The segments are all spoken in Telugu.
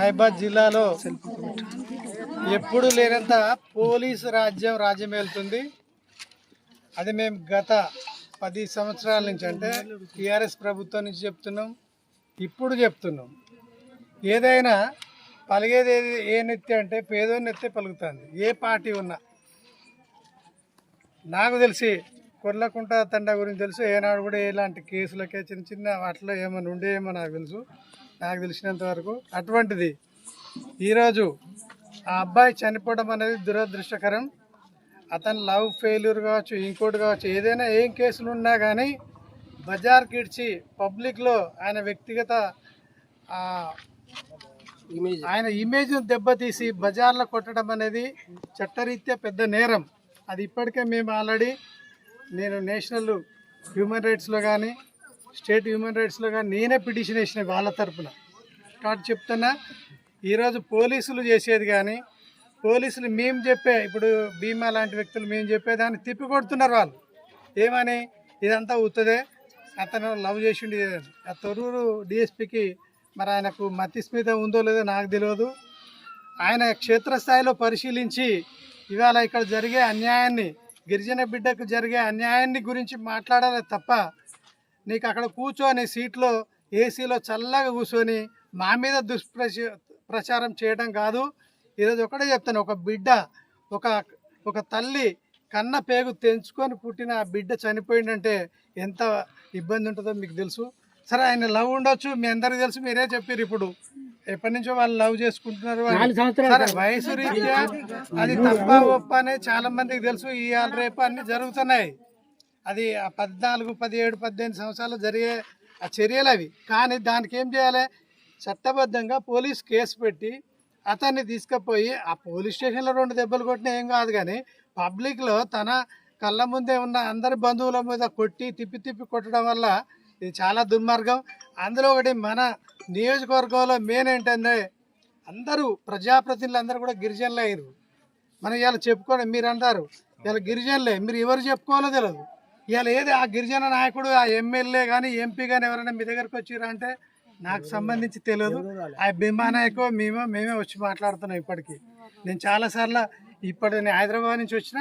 మహబాద్ జిల్లాలో ఎప్పుడు లేనంత పోలీసు రాజ్యం వెళ్తుంది. అది మేము గత 10 సంవత్సరాల నుంచి అంటే టీఆర్ఎస్ ప్రభుత్వం నుంచి చెప్తున్నాం, ఇప్పుడు చెప్తున్నాం. ఏదైనా పలిగేది ఏ నెత్తి అంటే పేదోని నెత్తే పలుకుతుంది. ఏ పార్టీ ఉన్నా నాకు తెలిసి కొర్లకుంట తండా గురించి తెలుసు. ఏనాడు కూడా ఇలాంటి కేసులకే చిన్న చిన్న వాటిలో ఏమైనా ఉండేమో నాకు తెలుసు, నాకు తెలిసినంత వరకు. అటువంటిది ఈరోజు ఆ అబ్బాయి చనిపోవడం అనేది దురదృష్టకరం. అతను లవ్ ఫెయిల్యూర్ కావచ్చు, ఇంకోటి కావచ్చు, ఏదైనా ఏం కేసులు ఉన్నా కానీ బజార్కి ఇడ్చి పబ్లిక్లో ఆయన వ్యక్తిగత ఆయన ఇమేజ్ను దెబ్బతీసి బజార్లో కొట్టడం అనేది చట్టరీత్యా పెద్ద నేరం. అది ఇప్పటికే మేము ఆల్రెడీ నేను నేషనల్ హ్యూమన్ రైట్స్లో కానీ స్టేట్ హ్యూమన్ రైట్స్లో కానీ నేనే పిటిషన్ వేసిన వాళ్ళ తరఫున. కాబట్టి చెప్తున్నా, ఈరోజు పోలీసులు చేసేది కానీ పోలీసులు మేము చెప్పే ఇప్పుడు భీమా లాంటి వ్యక్తులు మేము చెప్పేదాన్ని తిప్పి కొడుతున్నారు వాళ్ళు. ఏమని ఇదంతా ఉత్తదే, అతను లవ్ చేసిండి. ఆ తొర్రూరు డిఎస్పికి మరి ఆయనకు మతిస్మిత ఉందో లేదో నాకు తెలియదు. ఆయన క్షేత్రస్థాయిలో పరిశీలించి ఇవాళ ఇక్కడ జరిగే అన్యాయాన్ని, గిరిజన బిడ్డకు జరిగే అన్యాయాన్ని గురించి మాట్లాడాలి తప్ప నీకు అక్కడ కూర్చొని సీట్లో ఏసీలో చల్లగా కూర్చొని మా మీద ప్రచారం చేయడం కాదు. ఈరోజు ఒకటే చెప్తాను, ఒక బిడ్డ ఒక తల్లి కన్న పేగు తెంచుకొని పుట్టిన ఆ బిడ్డ చనిపోయిందంటే ఎంత ఇబ్బంది ఉంటుందో మీకు తెలుసు. సరే, ఆయన లవ్ ఉండొచ్చు, మీ అందరికీ తెలుసు, మీరే చెప్పారు. ఇప్పుడు ఎప్పటి నుంచో వాళ్ళు లవ్ చేసుకుంటున్నారు. సరే, వయసు రీత్యా అది తప్ప ఒప్ప అనేది చాలా మందికి తెలుసు. ఇవాళ రేపు అన్ని జరుగుతున్నాయి. అది 14, 17, 18 సంవత్సరాలు జరిగే ఆ చర్యలు అవి. కానీ దానికి ఏం చేయాలి? చట్టబద్ధంగా పోలీస్ కేసు పెట్టి అతన్ని తీసుకుపోయి ఆ పోలీస్ స్టేషన్లో 2 దెబ్బలు కొట్టినా ఏం కాదు, కానీ పబ్లిక్లో తన కళ్ళ ముందే ఉన్న అందరి బంధువుల మీద కొట్టి తిప్పి కొట్టడం వల్ల ఇది చాలా దుర్మార్గం. అందులో ఒకటి మన నియోజకవర్గంలో మెయిన్ ఏంటంటే అందరూ ప్రజాప్రతినిధులు అందరూ కూడా గిరిజనులు అయ్యారు. మనం ఇవాళ చెప్పుకోండి, మీరు అంటారు ఇవాళ గిరిజనులే, మీరు ఎవరు చెప్పుకోవాలో తెలియదు. ఇవాళ ఏది ఆ గిరిజన నాయకుడు, ఆ ఎమ్మెల్యే కానీ ఎంపీ కానీ ఎవరైనా మీ దగ్గరకు వచ్చిరా అంటే నాకు సంబంధించి తెలియదు. ఆ భీమా నాయకో మేమే వచ్చి మాట్లాడుతున్నాం. ఇప్పటికీ నేను చాలాసార్లు నేను హైదరాబాద్ నుంచి వచ్చిన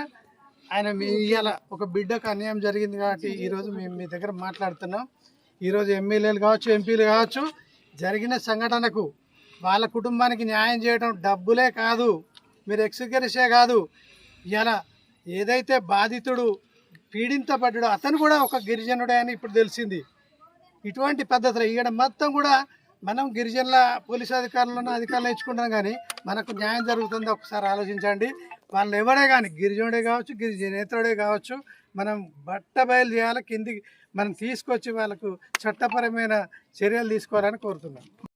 ఆయన ఇవాళ ఒక బిడ్డకు అన్యాయం జరిగింది కాబట్టి ఈరోజు మేము మీ దగ్గర మాట్లాడుతున్నాం. ఈరోజు ఎమ్మెల్యేలు కావచ్చు, ఎంపీలు కావచ్చు, జరిగిన సంఘటనకు వాళ్ళ కుటుంబానికి న్యాయం చేయడం డబ్బులే కాదు, మీరు ఎక్స్గ్రేషే కాదు. ఇలా ఏదైతే బాధితుడు పీడించబడ్డాడో అతను కూడా ఒక గిరిజనుడే అని ఇప్పుడు తెలిసింది. ఇటువంటి పద్ధతులు ఇక్కడ మొత్తం కూడా మనం గిరిజనుల పోలీసు అధికారులను ఇచ్చుకుంటాం, కానీ మనకు న్యాయం జరుగుతుందో ఒకసారి ఆలోచించండి. వాళ్ళు ఎవరే కానీ గిరిజనుడే కావచ్చు, గిరిజనేతరుడే కావచ్చు, మనం బయలు చేయాలి. కిందికి మనం తీసుకొచ్చి వాళ్ళకు చట్టపరమైన చర్యలు తీసుకోవాలని కోరుతున్నాం.